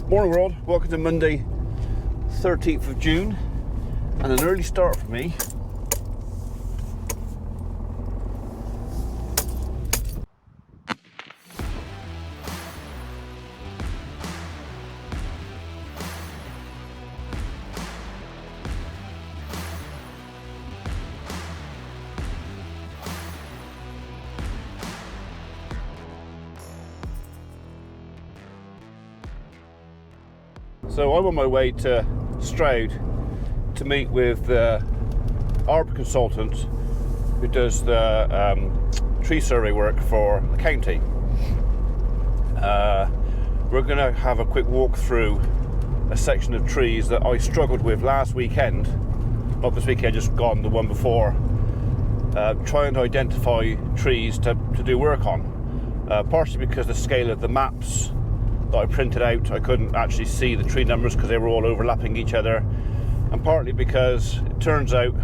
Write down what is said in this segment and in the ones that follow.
Morning world, welcome to Monday 13th of June and an early start for me. So I'm on my way to Stroud to meet with the arbor consultant who does the tree survey work for the county. We're going to have a quick walk through a section of trees that I struggled with last weekend, not this weekend, just gone, the one before, trying to identify trees to do work on, partially because the scale of the maps that I printed out, I couldn't actually see the tree numbers because they were all overlapping each other, and partly because it turns out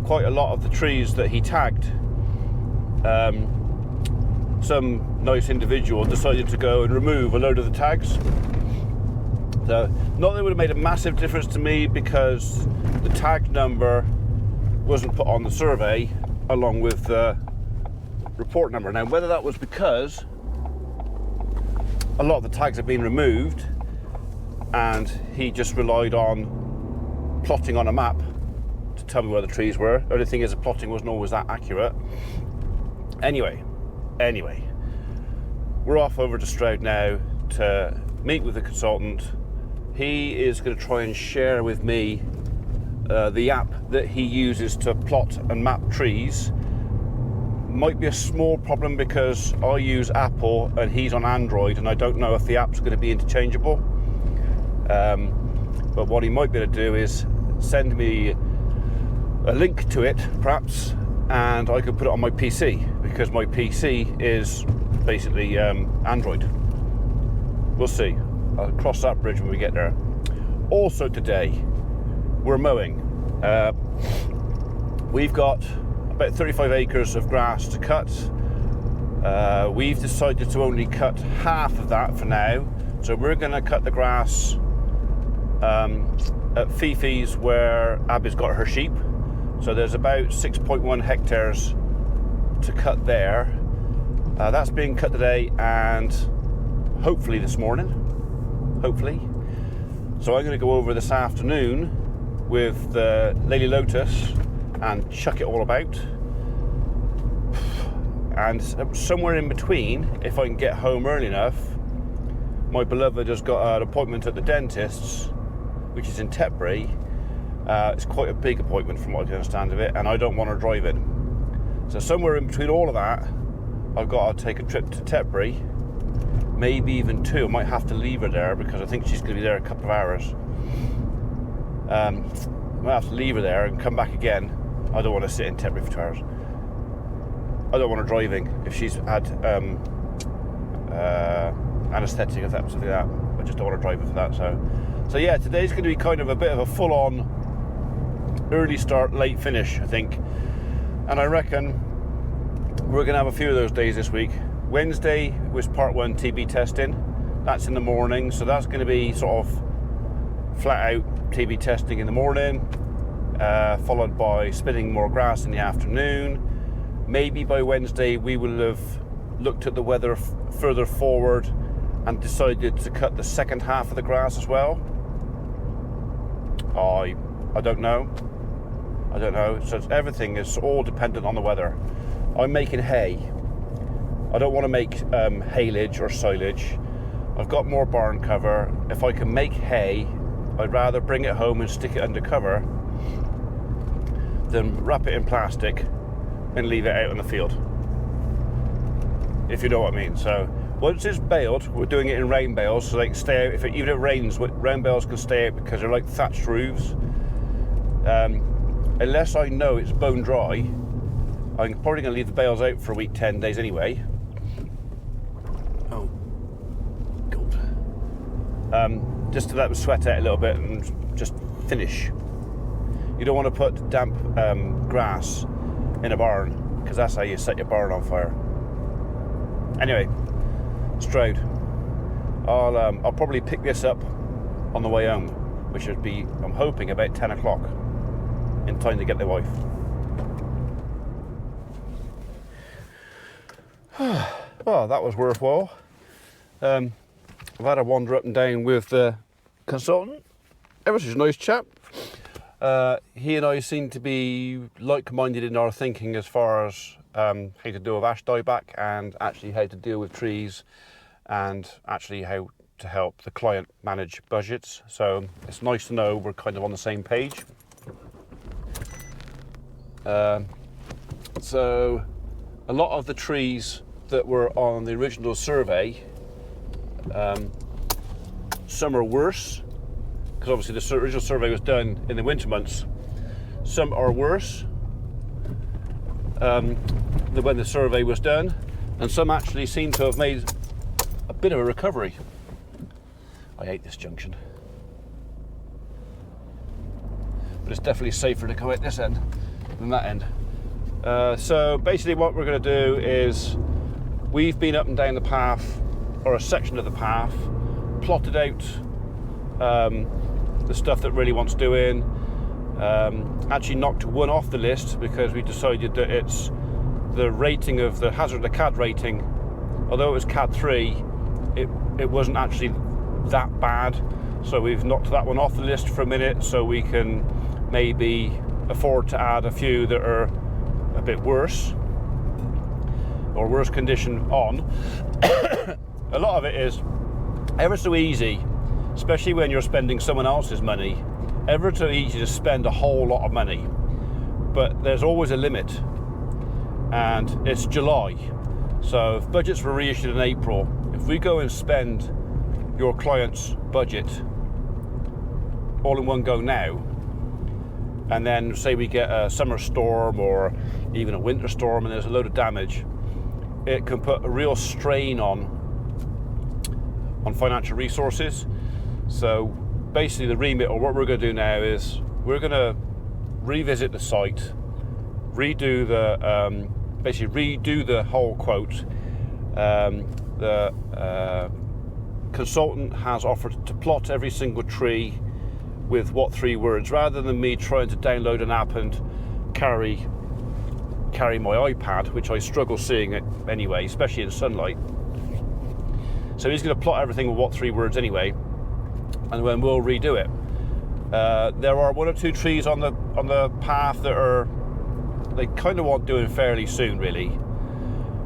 quite a lot of the trees that he tagged, some nice individual decided to go and remove a load of the tags. So not that it would have made a massive difference to me because the tag number wasn't put on the survey along with the report number. Now whether that was because a lot of the tags have been removed and he just relied on plotting on a map to tell me where the trees were. The only thing is the plotting wasn't always that accurate. Anyway, we're off over to Stroud now to meet with the consultant. He is going to try and share with me the app that he uses to plot and map trees. Might be a small problem because I use Apple and he's on Android, and I don't know if the app's going to be interchangeable. But what he might be able to do is send me a link to it, perhaps, and I could put it on my PC because my PC is basically Android. We'll see. I'll cross that bridge when we get there. Also today, we're mowing. We've got about 35 acres of grass to cut. We've decided to only cut half of that for now. So we're going to cut the grass at Fifi's where Abby's got her sheep. So there's about 6.1 hectares to cut there. That's being cut today and hopefully this morning. Hopefully. So I'm going to go over this afternoon with the Lady Lotus and chuck it all about, and somewhere in between, if I can get home early enough, my beloved has got an appointment at the dentist's, which is in Tetbury. It's quite a big appointment from what I can understand of it, and I don't want to drive in. So somewhere in between all of that, I've got to take a trip to Tetbury, maybe even two. I might have to leave her there because I think she's going to be there a couple of hours. I might have to leave her there and come back again. I don't want to sit in Tetbury for 2 hours. I don't want her driving if she's had anaesthetic or something like that. I just don't want to drive her for that. So yeah, today's going to be kind of a bit of a full-on early start, late finish, I think. And I reckon we're going to have a few of those days this week. Wednesday was part 1 TB testing. That's in the morning, so that's going to be sort of flat out TB testing in the morning, followed by spinning more grass in the afternoon. Maybe by Wednesday we will have looked at the weather further forward and decided to cut the second half of the grass as well. I don't know. So everything is all dependent on the weather. I'm making hay. I don't want to make haylage or silage. I've got more barn cover. If I can make hay, I'd rather bring it home and stick it under cover than wrap it in plastic and leave it out in the field, if you know what I mean. So once it's baled, we're doing it in rain bales so they can stay out. Even if it rains, rain bales can stay out because they're like thatched roofs. Unless I know it's bone dry, I'm probably going to leave the bales out for a week, 10 days anyway. Oh, God. Just to let them sweat out a little bit and just finish. You don't want to put damp grass in a barn because that's how you set your barn on fire. Anyway, Stroud. I'll probably pick this up on the way home, which would be, I'm hoping, about 10 o'clock, in time to get the wife. Well, that was worthwhile. I've had a wander up and down with the consultant. Ever such a nice chap. He and I seem to be like-minded in our thinking as far as how to deal with ash dieback and actually how to deal with trees and actually how to help the client manage budgets. So it's nice to know we're kind of on the same page. So a lot of the trees that were on the original survey, some are worse, because obviously the original survey was done in the winter months. Some are worse than when the survey was done, and some actually seem to have made a bit of a recovery. I hate this junction, but it's definitely safer to go at this end than that end. So basically what we're going to do is, we've been up and down the path, or a section of the path, plotted out the stuff that really wants doing. Actually knocked one off the list because we decided that it's the rating of the hazard of CAD rating, although it was CAD 3, it wasn't actually that bad. So we've knocked that one off the list for a minute, so we can maybe afford to add a few that are a bit worse, or worse condition on. A lot of it is ever so easy, especially when you're spending someone else's money, ever so easy to spend a whole lot of money. But there's always a limit, and it's July. So if budgets were reissued in April, if we go and spend your client's budget all in one go now, and then say we get a summer storm or even a winter storm and there's a load of damage, it can put a real strain on financial resources. So basically the remit, or what we're going to do now, is we're going to revisit the site, redo the basically redo the whole quote. The consultant has offered to plot every single tree with what 3 words, rather than me trying to download an app and carry my iPad, which I struggle seeing it anyway, especially in sunlight. So he's going to plot everything with what 3 words anyway, and then we'll redo it. There are 1 or 2 trees on the path that they kind of want doing fairly soon, really,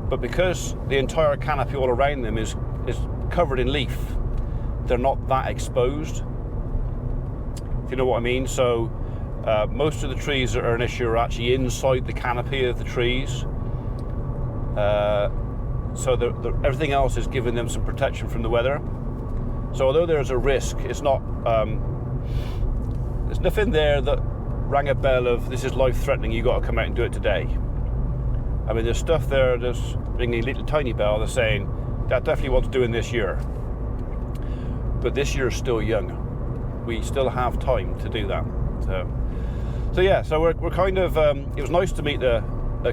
but because the entire canopy all around them is covered in leaf, they're not that exposed, if you know what I mean. So most of the trees that are an issue are actually inside the canopy of the trees. So everything else is giving them some protection from the weather. So although there's a risk, it's not. There's nothing there that rang a bell of this is life-threatening, you got to come out and do it today. I mean, there's stuff there that's ringing a little tiny bell that's saying that definitely wants doing this year. But this year's still young. We still have time to do that. So yeah, so we're kind of, it was nice to meet the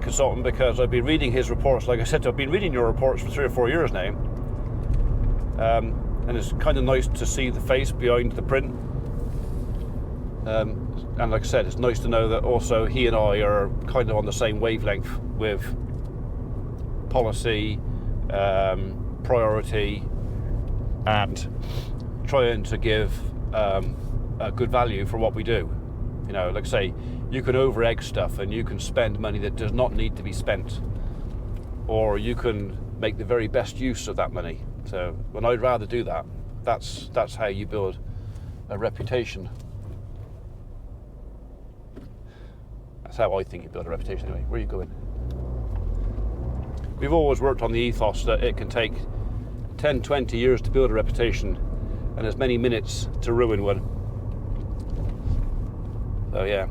consultant, because I've been reading his reports. Like I said, I've been reading your reports for 3 or 4 years now. And it's kind of nice to see the face behind the print. And like I said, it's nice to know that also he and I are kind of on the same wavelength with policy, priority, and trying to give a good value for what we do. You know, like I say, you can over-egg stuff and you can spend money that does not need to be spent, or you can make the very best use of that money. So when I'd rather do that, that's how you build a reputation. That's how I think you build a reputation anyway. Where are you going? We've always worked on the ethos that it can take 10, 20 years to build a reputation and as many minutes to ruin one. So yeah,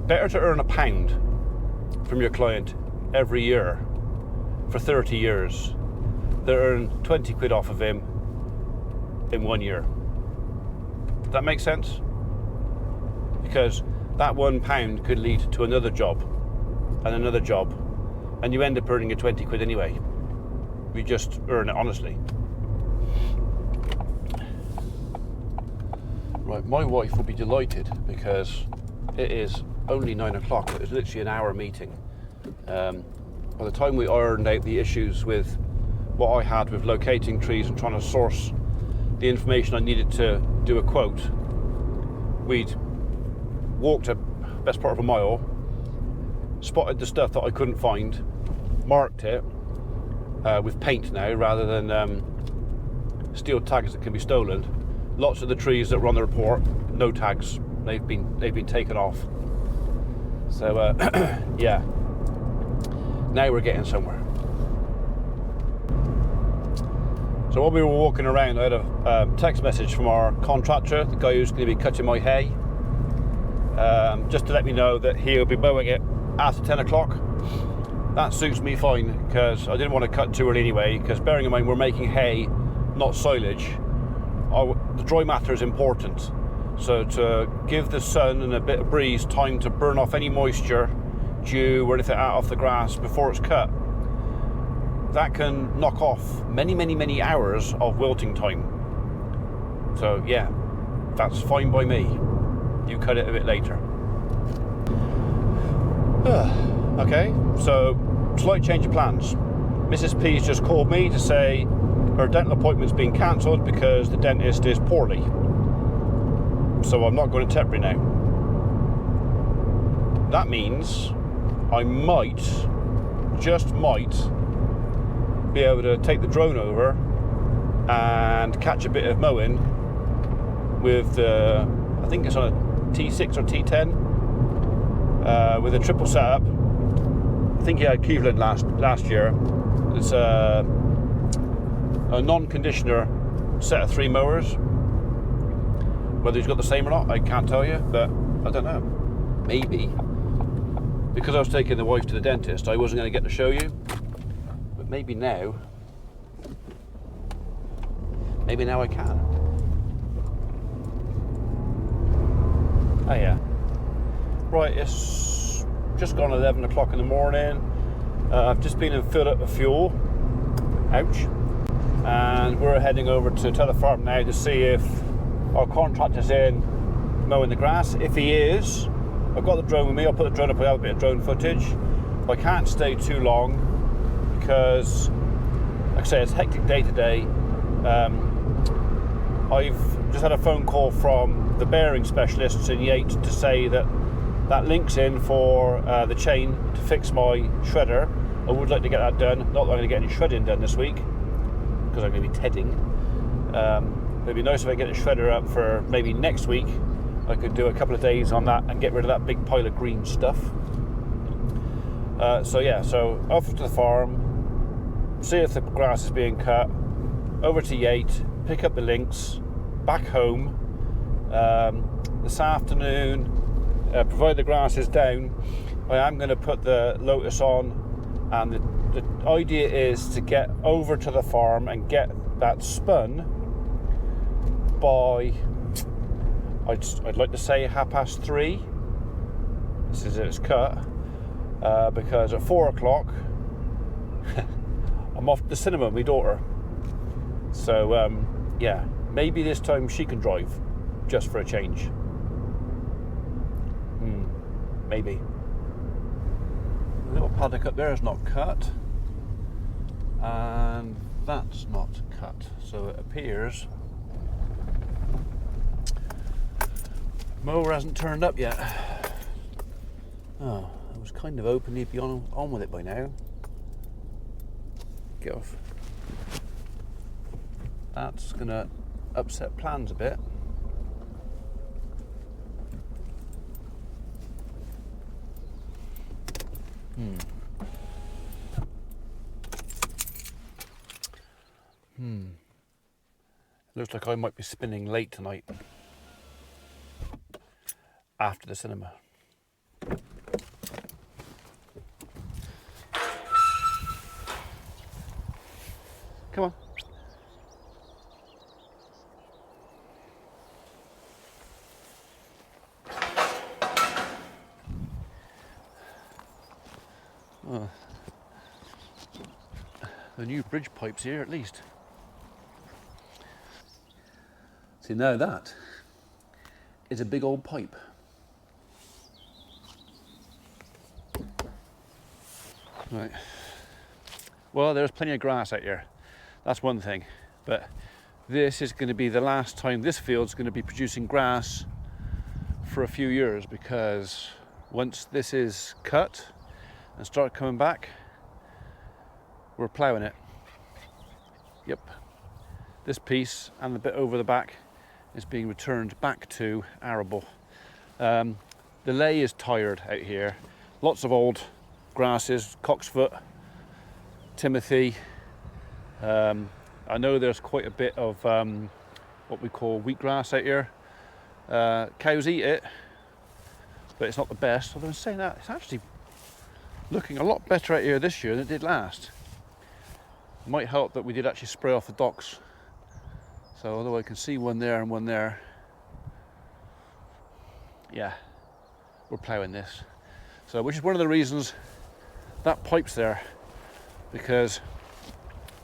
better to earn £1 from your client every year for 30 years than earn 20 quid off of him in 1 year. Does that make sense? Because that £1 could lead to another job and another job, and you end up earning your 20 quid anyway. You just earn it honestly. Right, my wife will be delighted because it is only 9 o'clock. It was literally an hour meeting. By the time we ironed out the issues with what I had with locating trees and trying to source the information I needed to do a quote, we'd walked a best part of a mile, spotted the stuff that I couldn't find, marked it with paint now rather than steel tags that can be stolen. Lots of the trees that were on the report, no tags. They've been taken off. So yeah, now we're getting somewhere. So while we were walking around, I had a text message from our contractor, the guy who's going to be cutting my hay, just to let me know that he'll be mowing it after 10 o'clock. That suits me fine because I didn't want to cut too early anyway, because bearing in mind we're making hay, not silage. The dry matter is important, so to give the sun and a bit of breeze time to burn off any moisture, dew or anything out off the grass before it's cut, that can knock off many hours of wilting time. So yeah, that's fine by me. You cut it a bit later. Okay, so slight change of plans. Mrs. P's just called me to say her dental appointment's been cancelled because the dentist is poorly. So I'm not going to Tetbury now. That means I might, just might, be able to take the drone over and catch a bit of mowing with I think it's on a T6 or T10 with a triple setup. I think he had Cleveland last year. It's a non-conditioner set of 3 mowers. Whether he's got the same or not, I can't tell you, but I don't know. Maybe. Because I was taking the wife to the dentist, I wasn't going to get to show you. But maybe now I can. Oh yeah. Right, it's just gone 11 o'clock in the morning. I've just been and filled up the fuel. Ouch. And we're heading over to the farm now to see if our contractor's in mowing the grass. If he is, I've got the drone with me. I'll put the drone up. I have a bit of drone footage. But I can't stay too long because, like I say, it's a hectic day today. I've just had a phone call from the bearing specialists in Yate to say that links in for the chain to fix my shredder. I would like to get that done. Not that I'm going to get any shredding done this week because I'm going to be tedding. It'd be nice if I get the shredder up for maybe next week. I could do a couple of days on that and get rid of that big pile of green stuff. So yeah, so off to the farm, see if the grass is being cut, over to Yate, pick up the links, back home. This afternoon, provided the grass is down, I am going to put the Lotus on, and the idea is to get over to the farm and get that spun by, I'd like to say 3:30. This is it's cut, because at 4 o'clock I'm off to the cinema with my daughter. So yeah, maybe this time she can drive, just for a change. Maybe. The little paddock up there is not cut, and that's not cut. So it appears mower hasn't turned up yet. Oh, I was kind of hoping he'd be on with it by now. Get off. That's gonna upset plans a bit. Looks like I might be spinning late tonight after the cinema. Come on. Oh. The new bridge pipes here at least. See, now that is a big old pipe. Right. Well, there's plenty of grass out here. That's one thing. But this is going to be the last time this field's going to be producing grass for a few years, because once this is cut and start coming back, we're ploughing it. Yep. This piece and the bit over the back is being returned back to arable. The lay is tired out here. Lots of old grasses, cocksfoot, timothy. I know there's quite a bit of what we call wheatgrass out here. Cows eat it, but it's not the best. Although I'm saying that, it's actually looking a lot better out here this year than it did last. It might help that we did actually spray off the docks. So although I can see one there and one there, yeah, we're ploughing this. So, which is one of the reasons that pipe's there, because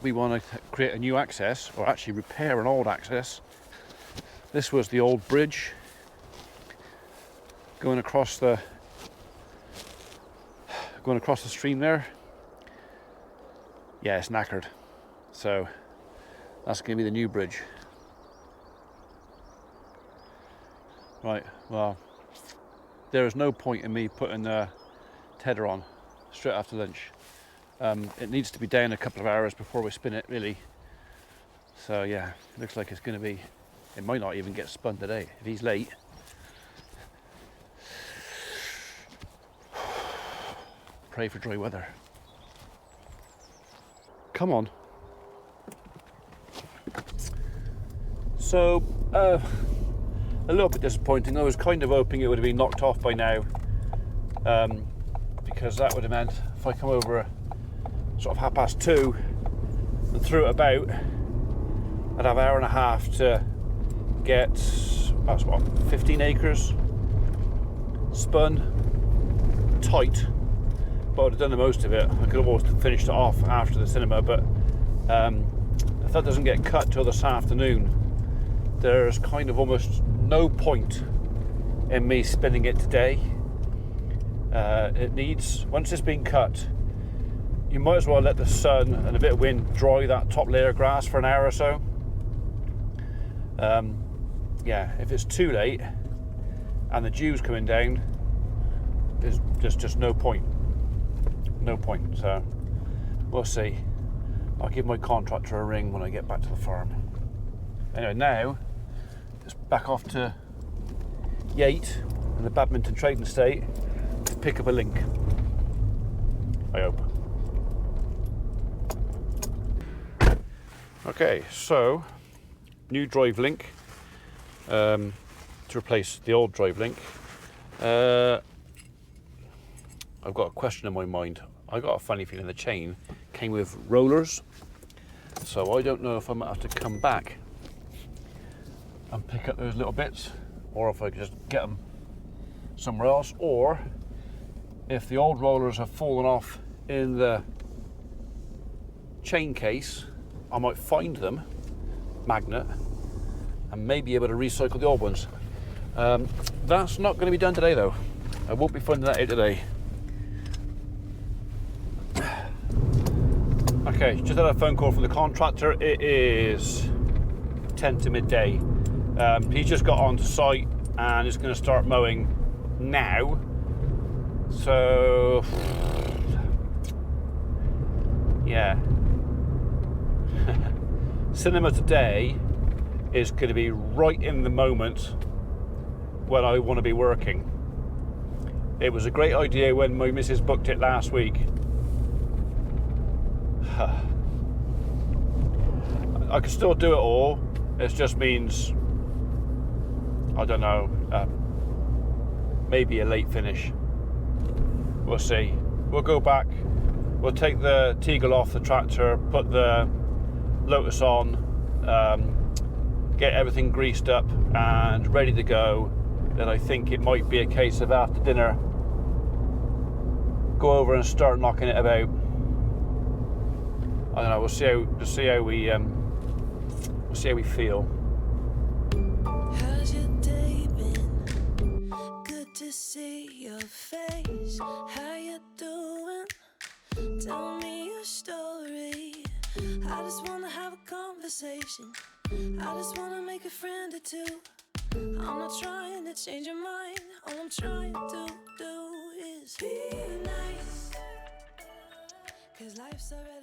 we want to create a new access, or actually repair an old access. This was the old bridge going across the stream there. Yeah, it's knackered. So that's going to be the new bridge. Right, well, there is no point in me putting the tether on straight after lunch. It needs to be down a couple of hours before we spin it, really. So yeah, looks like it's going to be, it might not even get spun today if he's late. Pray for dry weather. Come on. So, a little bit disappointing. I was kind of hoping it would have been knocked off by now, because that would have meant if I come over sort of 2:30 and threw it about, I'd have an hour and a half to get, that's what, 15 acres spun tight. But I'd have done the most of it. I could have almost finished it off after the cinema, but if that doesn't get cut till this afternoon, there's kind of almost no point in me spinning it today. It needs, once it's been cut, you might as well let the sun and a bit of wind dry that top layer of grass for an hour or so. Yeah, if it's too late and the dew's coming down, there's just no point. No point. So we'll see. I'll give my contractor a ring when I get back to the farm. Anyway, now it's back off to Yate and the Badminton Trading Estate to pick up a link. I hope. Okay, so new drive link to replace the old drive link. I've got a question in my mind. I got a funny feeling the chain came with rollers, so I don't know if I might have to come back and pick up those little bits, or if I could just get them somewhere else, or if the old rollers have fallen off in the chain case, I might find them, magnet, and maybe able to recycle the old ones. That's not going to be done today though. I won't be finding that out today. Okay, just had a phone call from the contractor. It is 10 to midday. He's just got onto site and is going to start mowing now. So, yeah. Cinema today is going to be right in the moment when I want to be working. It was a great idea when my missus booked it last week. I could still do it all. It just means, I don't know, maybe a late finish. We'll see. We'll go back. We'll take the Teagle off the tractor, put the Lotus on, get everything greased up and ready to go. Then I think it might be a case of after dinner, go over and start knocking it about. I don't know. We'll see how we feel. How's your day been? to see your face. How you doing? Tell me your story. I just wanna have a conversation. I just wanna make a friend or two. I'm not trying to change your mind. All I'm trying to do is be nice. 'Cause life's already